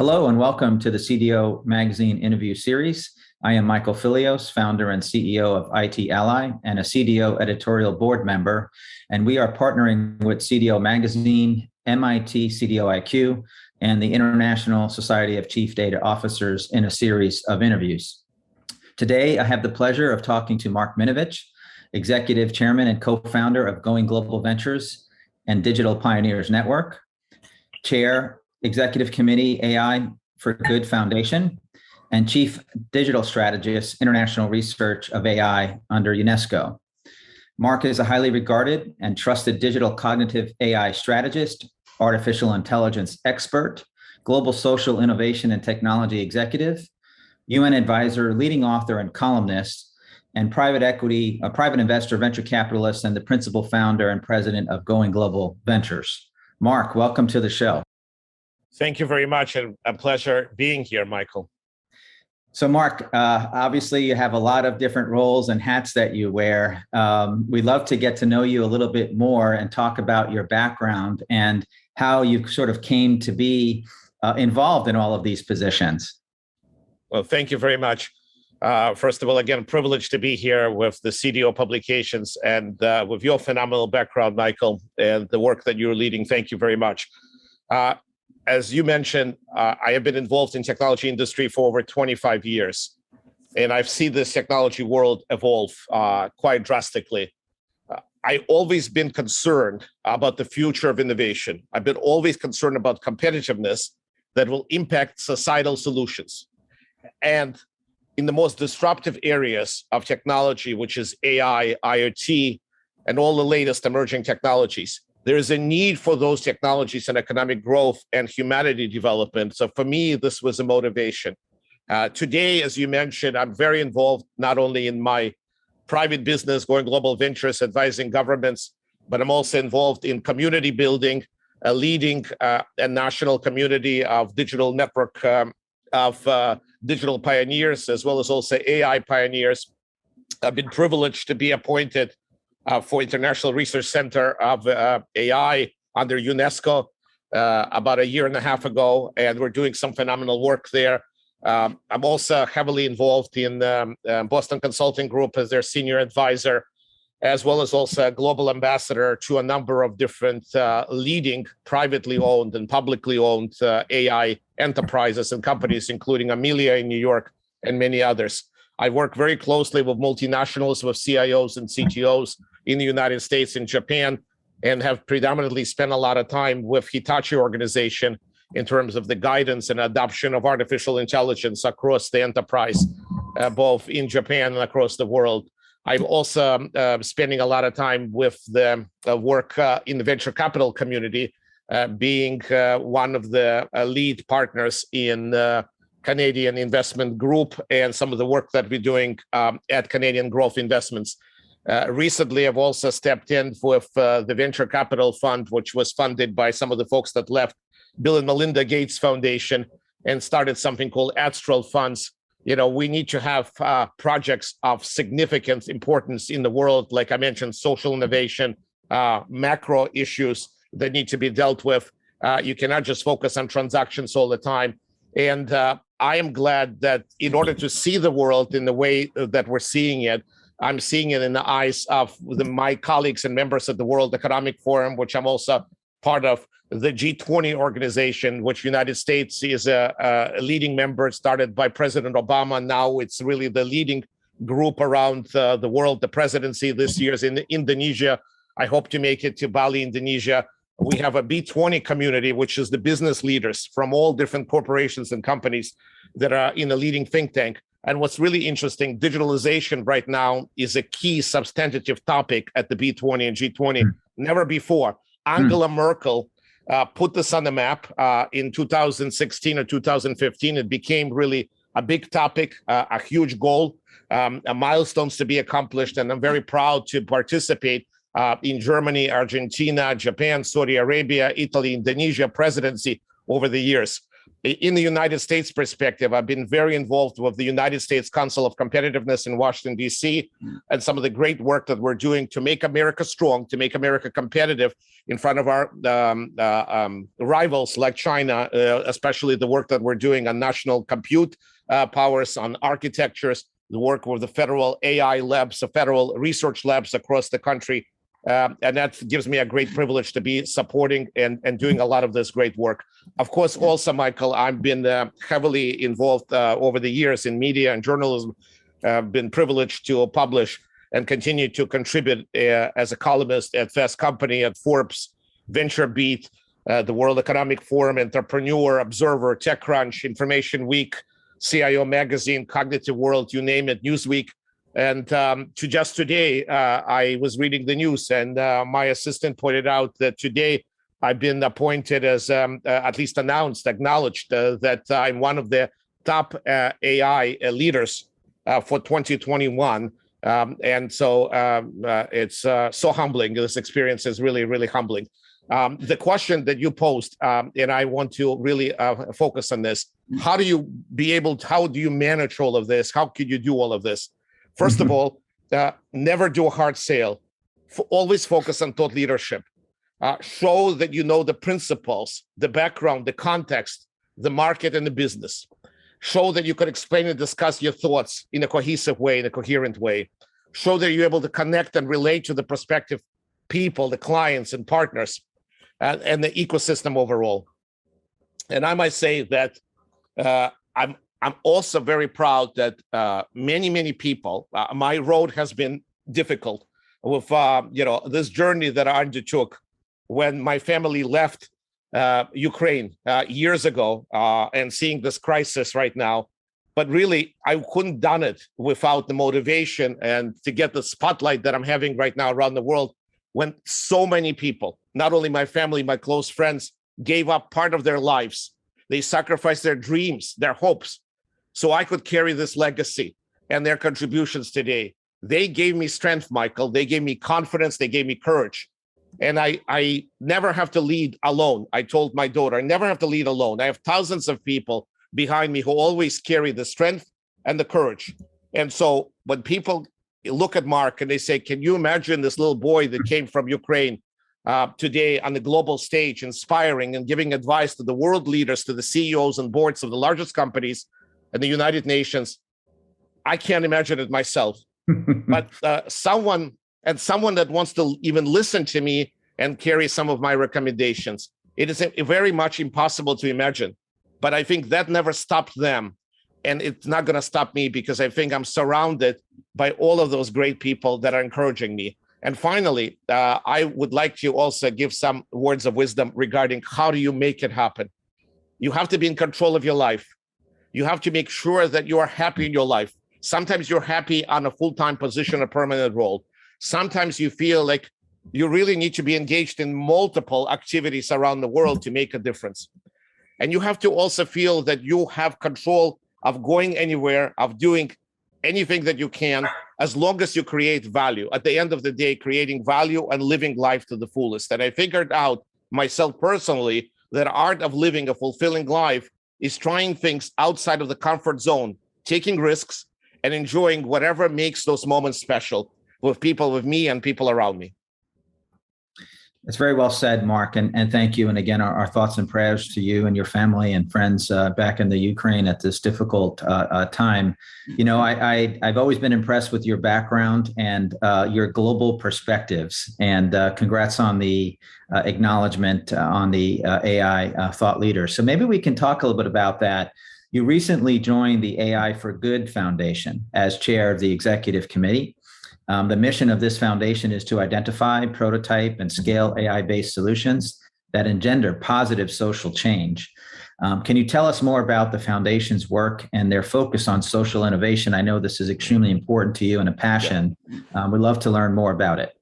Hello and welcome to the CDO Magazine interview series. I am Michael Fillios, founder and CEO of IT Ally and a CDO editorial board member. And we are partnering with CDO Magazine, MIT CDO IQ, and the International Society of Chief Data Officers in a series of interviews. Today, I have the pleasure of talking to Mark Minevich, Executive Chairman and co-founder of Going Global Ventures and Digital Pioneers Network, Chair, Executive Committee AI for Good Foundation, and Chief Digital Strategist, International Research of AI under UNESCO. Mark is a highly regarded and trusted digital cognitive AI strategist, artificial intelligence expert, global social innovation and technology executive, UN advisor, leading author and columnist, and private equity, a private investor, venture capitalist, and the principal founder and president of Going Global Ventures. Mark, welcome to the show. Thank you very much, and a pleasure being here, Michael. So Mark, obviously you have a lot of different roles and hats that you wear. We'd love to get to know you a little bit more and talk about your background and how you sort of came to be involved in all of these positions. Well, thank you very much. First of all, again, privileged to be here with the CDO publications and with your phenomenal background, Michael, and the work that you're leading. Thank you very much. As you mentioned, I have been involved in technology industry for over 25 years, and I've seen this technology world evolve quite drastically. I've always been concerned about the future of innovation. I've been always concerned about competitiveness that will impact societal solutions. And in the most disruptive areas of technology, which is AI, IoT, and all the latest emerging technologies, there is a need for those technologies and economic growth and humanity development. So for me, this was a motivation. Today, as you mentioned, I'm very involved not only in my private business, Going Global Ventures, advising governments, but I'm also involved in community building, leading a national community of digital network of digital pioneers, as well as also AI pioneers. I've been privileged to be appointed for International Research Center of AI under UNESCO about a year and a half ago, and we're doing some phenomenal work there. I'm also heavily involved in Boston Consulting Group as their senior advisor, as well as also a global ambassador to a number of different leading privately owned and publicly owned AI enterprises and companies, including Amelia in New York and many others. I work very closely with multinationals, with CIOs and CTOs in the United States and Japan, and have predominantly spent a lot of time with Hitachi organization in terms of the guidance and adoption of artificial intelligence across the enterprise, both in Japan and across the world. I'm also spending a lot of time with the work in the venture capital community, being one of the lead partners in Canadian Investment Group and some of the work that we're doing at Canadian Growth Investments. Recently, I've also stepped in with the Venture Capital Fund, which was funded by some of the folks that left Bill and Melinda Gates Foundation and started something called Astral Funds. You know, we need to have projects of significant importance in the world, like I mentioned, social innovation, macro issues that need to be dealt with. You cannot just focus on transactions all the time. And I am glad that in order to see the world in the way that we're seeing it, I'm seeing it in the eyes of my colleagues and members of the World Economic Forum, which I'm also part of, the G20 organization, which United States is a leading member, started by President Obama. Now it's really the leading group around the world. The presidency this year is in Indonesia. I hope to make it to Bali, Indonesia. We have a B20 community, which is the business leaders from all different corporations and companies that are in a leading think tank. And what's really interesting, digitalization right now is a key substantive topic at the B20 and G20. Never before. Angela Merkel put this on the map in 2016 or 2015. It became really a big topic, a huge goal, milestones to be accomplished. And I'm very proud to participate in Germany, Argentina, Japan, Saudi Arabia, Italy, Indonesia presidency over the years. in the United States perspective, I've been very involved with the United States Council of Competitiveness in Washington, D.C., and some of the great work that we're doing to make America strong, to make America competitive in front of our rivals like China, especially the work that we're doing on national compute powers, on architectures, the work with the federal AI labs, the federal research labs across the country. And that gives me a great privilege to be supporting and doing a lot of this great work. Of course, also, Michael, I've been heavily involved over the years in media and journalism. I've been privileged to publish and continue to contribute as a columnist at Fast Company, at Forbes, VentureBeat, the World Economic Forum, Entrepreneur, Observer, TechCrunch, Information Week, CIO Magazine, Cognitive World, you name it, Newsweek. And to just today, I was reading the news, and my assistant pointed out that today I've been appointed as, at least announced, acknowledged that I'm one of the top AI leaders for 2021. And so it's so humbling. This experience is really, really humbling. The question that you posed, and I want to really focus on this, how do you manage all of this? How could you do all of this? First of all, never do a hard sale. Always focus on thought leadership. Show that you know the principles, the background, the context, the market, and the business. Show that you can explain and discuss your thoughts in a cohesive way, in a coherent way. Show that you're able to connect and relate to the prospective people, the clients and partners, and the ecosystem overall. And I might say that I'm also very proud that many people, my road has been difficult with, this journey that I undertook when my family left Ukraine years ago and seeing this crisis right now. But really, I couldn't done it without the motivation and to get the spotlight that I'm having right now around the world, when so many people, not only my family, my close friends, gave up part of their lives. They sacrificed their dreams, their hopes, so I could carry this legacy and their contributions today. They gave me strength, Michael. They gave me confidence. They gave me courage. And I never have to lead alone. I told my daughter, I never have to lead alone. I have thousands of people behind me who always carry the strength and the courage. And so when people look at Mark and they say, can you imagine this little boy that came from Ukraine today on the global stage, inspiring and giving advice to the world leaders, to the CEOs and boards of the largest companies and the United Nations? I can't imagine it myself. But someone that wants to even listen to me and carry some of my recommendations, it is very much impossible to imagine. But I think that never stopped them. And it's not going to stop me, because I think I'm surrounded by all of those great people that are encouraging me. And finally, I would like to also give some words of wisdom regarding how do you make it happen. You have to be in control of your life. You have to make sure that you are happy in your life. Sometimes you're happy on a full-time position, a permanent role. Sometimes you feel like you really need to be engaged in multiple activities around the world to make a difference. And you have to also feel that you have control of going anywhere, of doing anything that you can, as long as you create value. At the end of the day, creating value and living life to the fullest. And I figured out myself personally that art of living a fulfilling life is trying things outside of the comfort zone, taking risks, and enjoying whatever makes those moments special with people, with me and people around me. It's very well said, Mark, and thank you. And again, our thoughts and prayers to you and your family and friends back in the Ukraine at this difficult time. You know, I've always been impressed with your background and your global perspectives. And congrats on the acknowledgement on the AI thought leader. So maybe we can talk a little bit about that. You recently joined the AI for Good Foundation as chair of the executive committee. The mission of this foundation is to identify, prototype, and scale AI-based solutions that engender positive social change. Can you tell us more about the foundation's work and their focus on social innovation? I know this is extremely important to you and a passion. We'd love to learn more about it.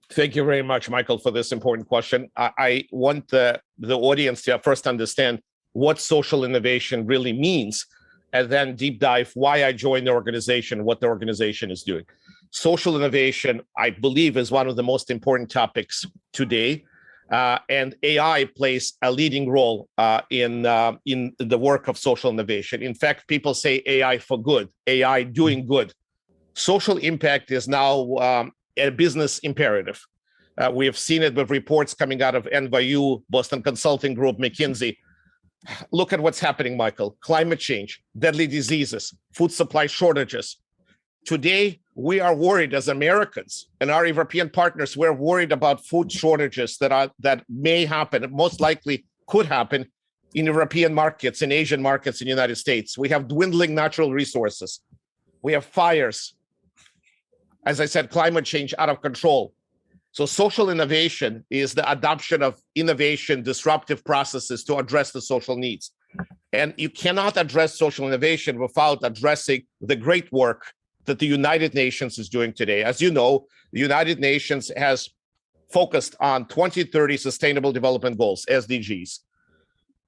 Thank you very much, Michael, for this important question. I want the audience to first understand what social innovation really means, and then deep dive why I joined the organization, what the organization is doing. Social innovation, I believe, is one of the most important topics today. And AI plays a leading role in the work of social innovation. In fact, people say AI for good, AI doing good. Social impact is now a business imperative. We have seen it with reports coming out of NYU, Boston Consulting Group, McKinsey. Look at what's happening, Michael. Climate change, deadly diseases, food supply shortages. Today, we are worried as Americans and our European partners, we're worried about food shortages that may happen, most likely could happen in European markets, in Asian markets, in the United States. We have dwindling natural resources. We have fires. As I said, climate change out of control. So social innovation is the adoption of innovation, disruptive processes to address the social needs. And you cannot address social innovation without addressing the great work that the United Nations is doing today. As you know, the United Nations has focused on 2030 Sustainable Development Goals, SDGs.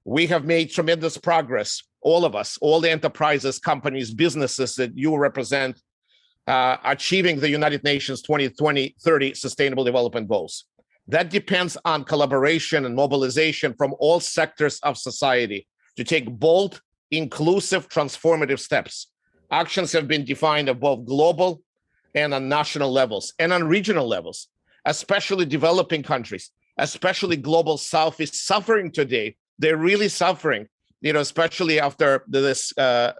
We have made tremendous progress, all of us, all the enterprises, companies, businesses that you represent, achieving the United Nations 2030 Sustainable Development Goals. That depends on collaboration and mobilization from all sectors of society to take bold, inclusive, transformative steps. Actions have been defined at both global and on national levels and on regional levels, especially developing countries, especially global South is suffering today. They're really suffering, especially after this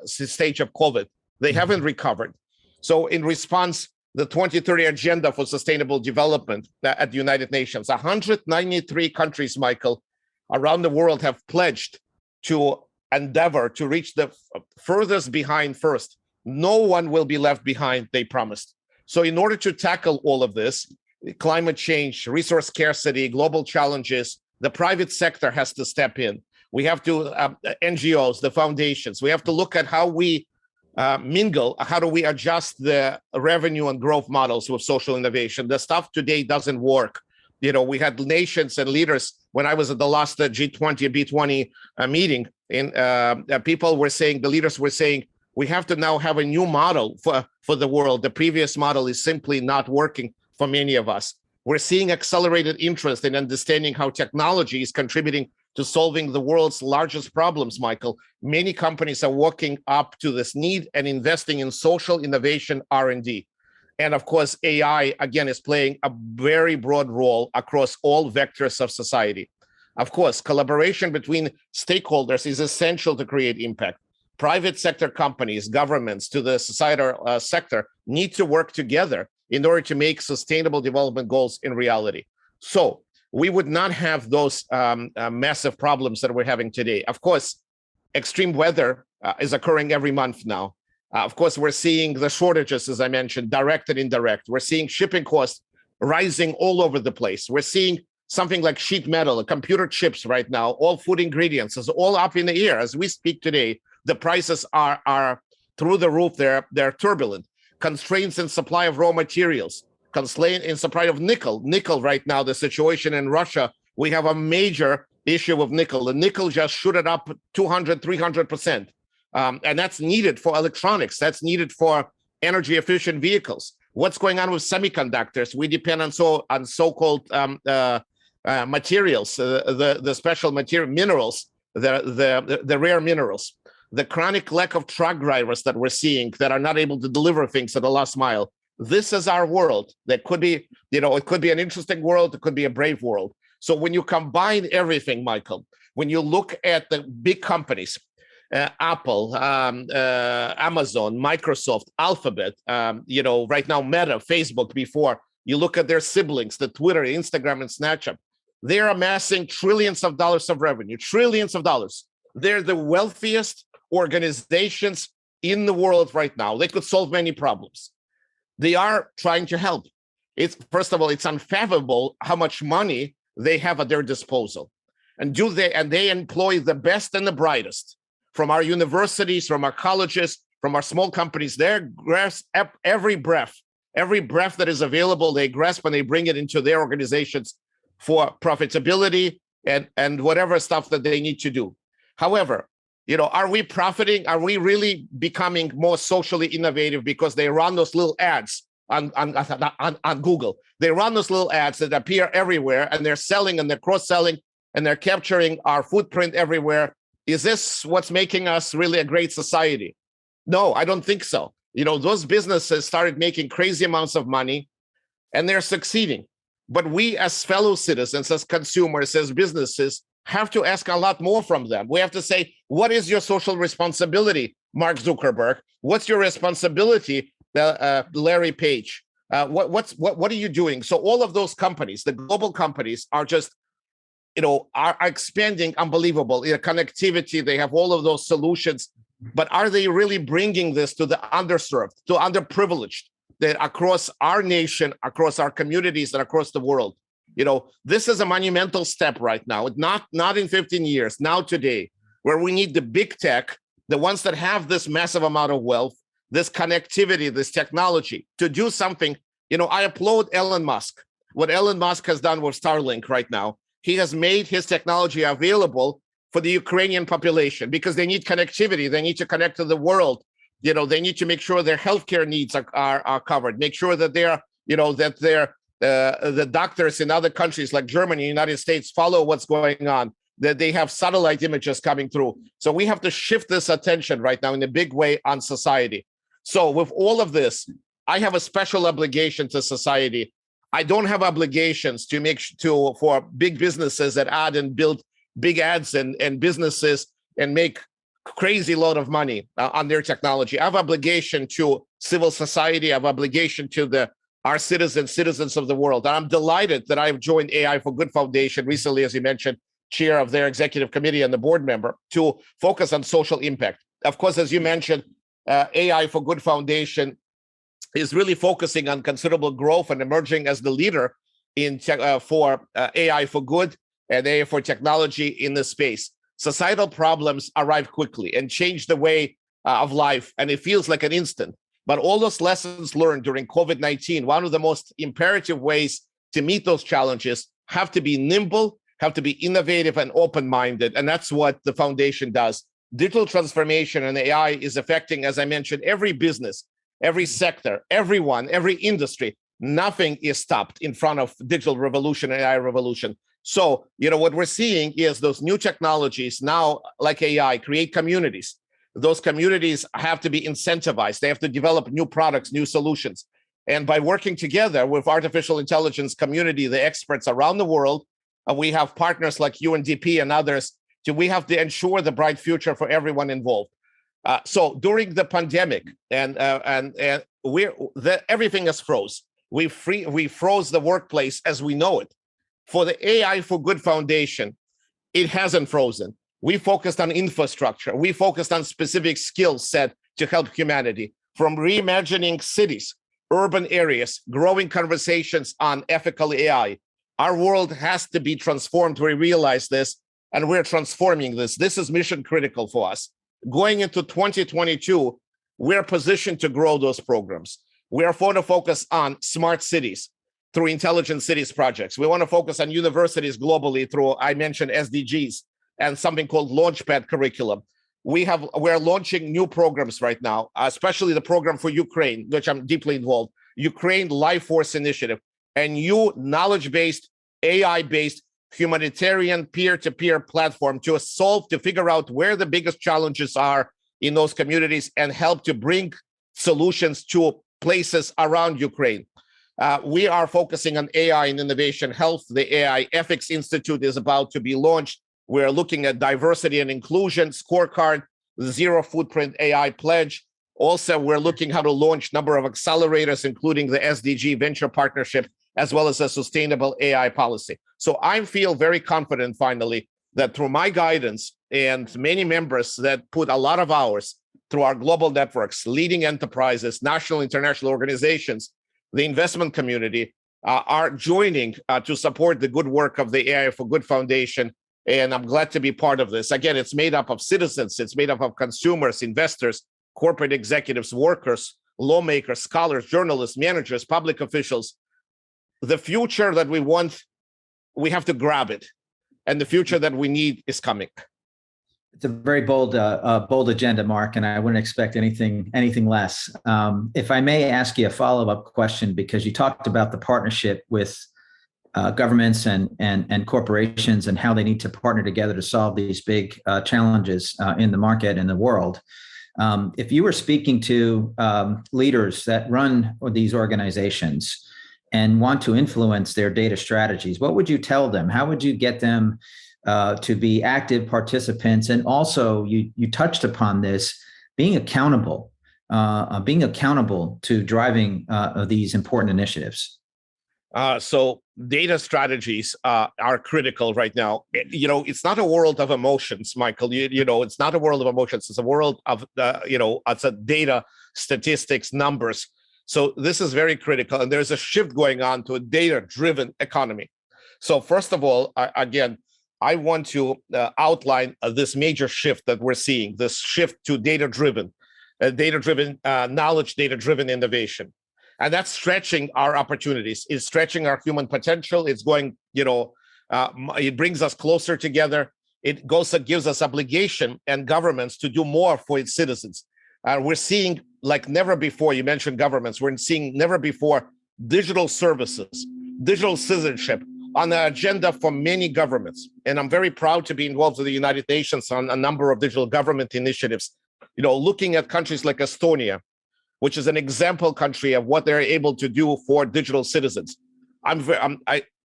stage of COVID. They haven't recovered. So in response, the 2030 Agenda for Sustainable Development at the United Nations, 193 countries, Michael, around the world have pledged to endeavor to reach the furthest behind first. No one will be left behind, they promised. So in order to tackle all of this, climate change, resource scarcity, global challenges, the private sector has to step in. We have to, NGOs, the foundations, we have to look at how we mingle, how do we adjust the revenue and growth models with social innovation. The stuff today doesn't work. We had nations and leaders, when I was at the last G20, B20 meeting, and people were saying, the leaders were saying, we have to now have a new model for the world. The previous model is simply not working for many of us. We're seeing accelerated interest in understanding how technology is contributing to solving the world's largest problems, Michael. Many companies are working up to this need and investing in social innovation R&D. And of course, AI, again, is playing a very broad role across all vectors of society. Of course, collaboration between stakeholders is essential to create impact. Private sector companies, governments, to the societal sector need to work together in order to make sustainable development goals in reality. So we would not have those massive problems that we're having today. Of course, extreme weather is occurring every month now. Of course, we're seeing the shortages, as I mentioned, direct and indirect. We're seeing shipping costs rising all over the place. We're seeing something like sheet metal, computer chips right now, all food ingredients is all up in the air. As we speak today, the prices are through the roof. They're turbulent. Constraints in supply of raw materials, constraint in supply of nickel. Nickel right now, the situation in Russia, we have a major issue with nickel. The nickel just shooted up 200, 300%. And that's needed for electronics. That's needed for energy efficient vehicles. What's going on with semiconductors? We depend on so-called materials, the special material minerals, the rare minerals. The chronic lack of truck drivers that we're seeing that are not able to deliver things at the last mile. This is our world. That could be, it could be an interesting world. It could be a brave world. So when you combine everything, Michael, when you look at the big companies, Apple, Amazon, Microsoft, Alphabet, right now Meta, Facebook before, you look at their siblings, the Twitter, Instagram, and Snapchat, they're amassing trillions of dollars of revenue, trillions of dollars. They're the wealthiest organizations in the world right now. They could solve many problems. They are trying to help. First of all, it's unfathomable how much money they have at their disposal. And they employ the best and the brightest from our universities, from our colleges, from our small companies. They grasp every breath that is available, they grasp and they bring it into their organizations for profitability and whatever stuff that they need to do. However, are we profiting? Are we really becoming more socially innovative because they run those little ads on Google. They run those little ads that appear everywhere, and they're selling and they're cross-selling and they're capturing our footprint everywhere. Is this what's making us really a great society? No, I don't think so. Those businesses started making crazy amounts of money and they're succeeding. But we as fellow citizens, as consumers, as businesses, have to ask a lot more from them. We have to say, what is your social responsibility, Mark Zuckerberg? What's your responsibility, Larry Page? What are you doing? So all of those companies, the global companies, are just, are expanding unbelievable. Connectivity, they have all of those solutions. But are they really bringing this to the underserved, to underprivileged, that across our nation, across our communities, and across the world? This is a monumental step right now. Not in 15 years, now today, where we need the big tech, the ones that have this massive amount of wealth, this connectivity, this technology, to do something. I applaud Elon Musk. What Elon Musk has done with Starlink right now, he has made his technology available for the Ukrainian population because they need connectivity. They need to connect to the world. They need to make sure their healthcare needs are covered. Make sure that the doctors in other countries like Germany, United States, follow what's going on, that they have satellite images coming through. So we have to shift this attention right now in a big way on society. So with all of this, I have a special obligation to society. I don't have obligations for big businesses that add and build big ads and businesses and make crazy load of money on their technology. I have obligation to civil society. I have obligation to our citizens of the world. And I'm delighted that I've joined AI for Good Foundation recently, as you mentioned, chair of their executive committee and the board member, to focus on social impact. Of course, as you mentioned, AI for Good Foundation is really focusing on considerable growth and emerging as the leader for AI for good and AI for technology in this space. Societal problems arrive quickly and change the way of life, and it feels like an instant. But all those lessons learned during COVID-19, one of the most imperative ways to meet those challenges have to be nimble, have to be innovative and open-minded, and that's what the foundation does. Digital transformation and AI is affecting, as I mentioned, every business, every sector, everyone, every industry. Nothing is stopped in front of digital revolution and AI revolution. So, what we're seeing is those new technologies now, like AI, create communities. Those communities have to be incentivized. They have to develop new products, new solutions. And by working together with artificial intelligence community, the experts around the world, we have partners like UNDP and others, we have to ensure the bright future for everyone involved. So during the pandemic, everything is froze. We froze the workplace as we know it. For the AI for Good Foundation, it hasn't frozen. We focused on infrastructure. We focused on specific skill set to help humanity, from reimagining cities, urban areas, growing conversations on ethical AI. Our world has to be transformed. We realize this, and we're transforming this. This is mission critical for us. Going into 2022, we're positioned to grow those programs. We are going to focus on smart cities through intelligent cities projects. We want to focus on universities globally through, I mentioned, SDGs and something called Launchpad curriculum. We're launching new programs right now, especially the program for Ukraine, which I'm deeply involved, Ukraine Life Force Initiative, a new knowledge-based, AI-based humanitarian peer-to-peer platform to figure out where the biggest challenges are in those communities and help to bring solutions to places around Ukraine. We are focusing on AI and innovation health. The AI Ethics Institute is about to be launched. We're looking at diversity and inclusion scorecard, the Zero Footprint AI Pledge. Also, we're looking how to launch a number of accelerators, including the SDG Venture Partnership, as well as a sustainable AI policy. So I feel very confident, finally, that through my guidance and many members that put a lot of hours through our global networks, leading enterprises, national, international organizations, the investment community are joining to support the good work of the AI for Good Foundation. And I'm glad to be part of this. Again, it's made up of citizens. It's made up of consumers, investors, corporate executives, workers, lawmakers, scholars, journalists, managers, public officials. The future that we want, we have to grab it. And the future that we need is coming. It's a very bold agenda, Mark, and I wouldn't expect anything less. If I may ask you a follow-up question, because you talked about the partnership with governments and corporations and how they need to partner together to solve these big challenges in the market and the world. If you were speaking to leaders that run these organizations and want to influence their data strategies, what would you tell them? How would you get them to be active participants? And also, you touched upon this, being accountable to driving these important initiatives. So data strategies are critical right now. It's not a world of emotions, Michael. It's not a world of emotions. It's a world of, it's a data, statistics, numbers. So this is very critical. And there's a shift going on to a data-driven economy. So first of all, again, I want to outline this major shift that we're seeing, this shift to data-driven knowledge, data-driven innovation. And that's stretching our opportunities. It's stretching our human potential. It's going, it brings us closer together. It gives us obligation and governments to do more for its citizens. We're seeing like never before, you mentioned governments, we're seeing never before digital services, digital citizenship on the agenda for many governments. And I'm very proud to be involved with the United Nations on a number of digital government initiatives, looking at countries like Estonia, which is an example country of what they're able to do for digital citizens.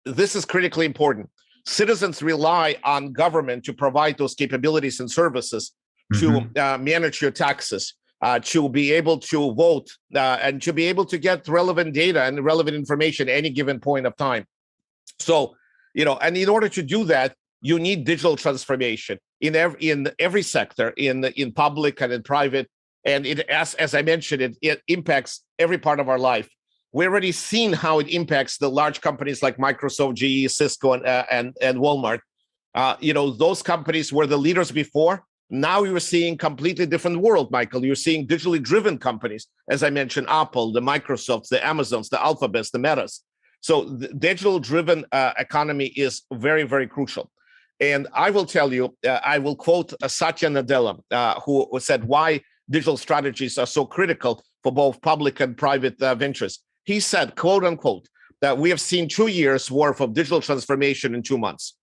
This is critically important. Citizens rely on government to provide those capabilities and services to manage your taxes, to be able to vote, and to be able to get relevant data and relevant information at any given point of time. So, and in order to do that, you need digital transformation in every sector, in public and in private. And as I mentioned, it impacts every part of our life. We've already seen how it impacts the large companies like Microsoft, GE, Cisco, and Walmart. Those companies were the leaders before. Now you're seeing completely different world, Michael. You're seeing digitally driven companies, as I mentioned, Apple, the Microsofts, the Amazons, the Alphabets, the Metas. So the digital driven economy is very, very crucial. And I will tell you, I will quote Satya Nadella, who said why digital strategies are so critical for both public and private ventures. He said, quote unquote, that we have seen 2 years worth of digital transformation in 2 months.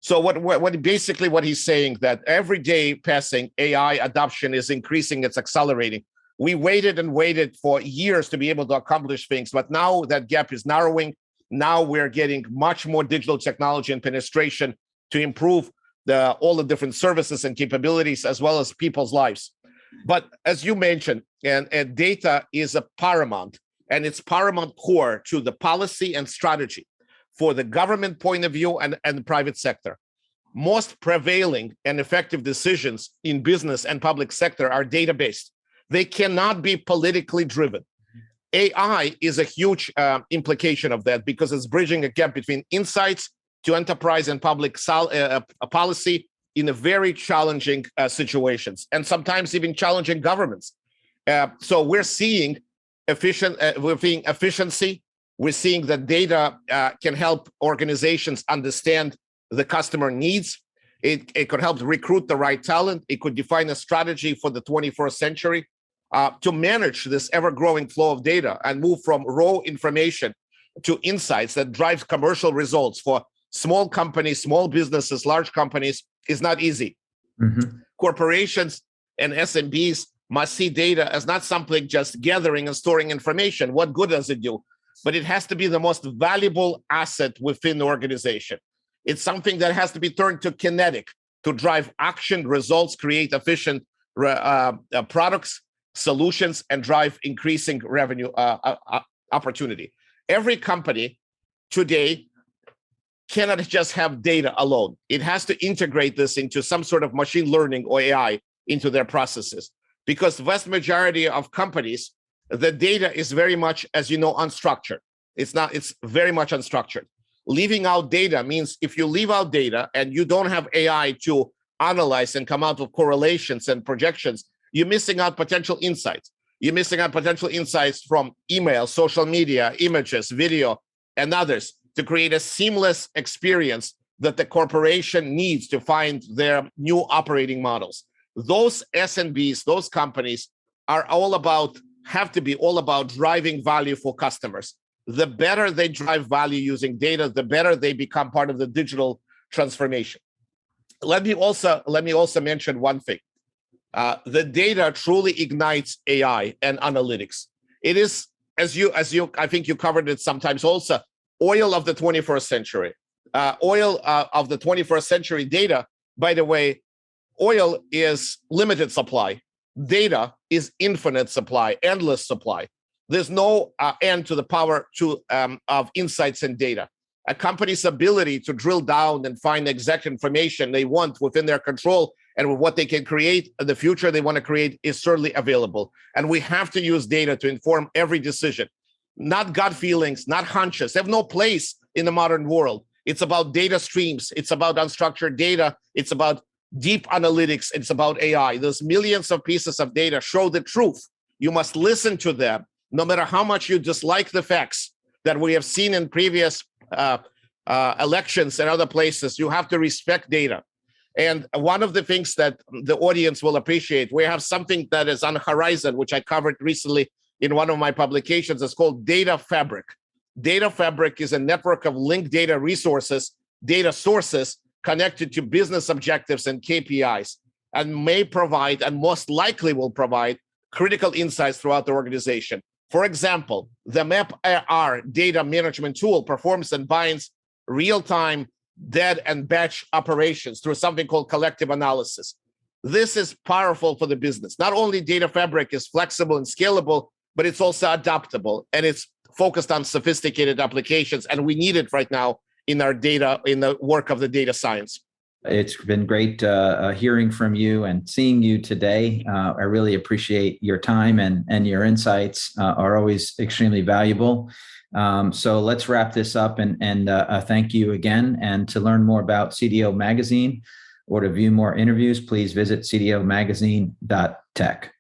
So what he's saying, that every day passing, AI adoption is increasing, it's accelerating. We waited and waited for years to be able to accomplish things, but now that gap is narrowing. Now we're getting much more digital technology and penetration to improve all the different services and capabilities, as well as people's lives. But as you mentioned, and data is a paramount, and it's paramount core to the policy and strategy for the government point of view and the private sector. Most prevailing and effective decisions in business and public sector are data-based. They cannot be politically driven. AI is a huge implication of that, because it's bridging a gap between insights to enterprise and public policy in a very challenging situations, and sometimes even challenging governments. So we're seeing efficiency. We're seeing that data can help organizations understand the customer needs. It could help recruit the right talent. It could define a strategy for the 21st century to manage this ever-growing flow of data and move from raw information to insights that drives commercial results for small companies, small businesses, large companies is not easy. Corporations and SMBs must see data as not something just gathering and storing information. What good does it do? But it has to be the most valuable asset within the organization. It's something that has to be turned to kinetic, to drive action, results, create efficient products, solutions, and drive increasing revenue opportunity. Every company today cannot just have data alone. It has to integrate this into some sort of machine learning or AI into their processes, because the vast majority of companies, the data is very much, as you know, unstructured. It's very much unstructured. Leaving out data means if you leave out data and you don't have AI to analyze and come out with correlations and projections, you're missing out potential insights. You're missing out potential insights from email, social media, images, video, and others to create a seamless experience that the corporation needs to find their new operating models. Those SMBs, those companies have to be all about driving value for customers. The better they drive value using data, the better they become part of the digital transformation. Let me also mention one thing. The data truly ignites AI and analytics. It is, as you, I think you covered it sometimes also, oil of the 21st century. Oil of the 21st century data, by the way, oil is limited supply. Data is infinite supply, endless supply. There's no end to the power of insights and data. A company's ability to drill down and find exact information they want within their control and what they can create in the future they want to create is certainly available. And we have to use data to inform every decision. Not gut feelings, not hunches. They have no place in the modern world. It's about data streams. It's about unstructured data. It's about deep analytics. It's about AI. Those millions of pieces of data show the truth. You must listen to them, no matter how much you dislike the facts that we have seen in previous elections and other places. You have to respect data. And one of the things that the audience will appreciate, we have something that is on the horizon, which I covered recently in one of my publications. It's called Data Fabric. Data Fabric is a network of linked data resources, data sources connected to business objectives and KPIs, and may provide, and most likely will provide, critical insights throughout the organization. For example, the MapAR data management tool performs and binds real-time dead and batch operations through something called collective analysis. This is powerful for the business. Not only Data Fabric is flexible and scalable, but it's also adaptable, and it's focused on sophisticated applications, and we need it right now in our data, in the work of the data science. It's been great hearing from you and seeing you today. I really appreciate your time, and your insights are always extremely valuable. So let's wrap this up and thank you again. And to learn more about CDO Magazine or to view more interviews, please visit cdomagazine.tech.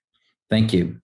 Thank you.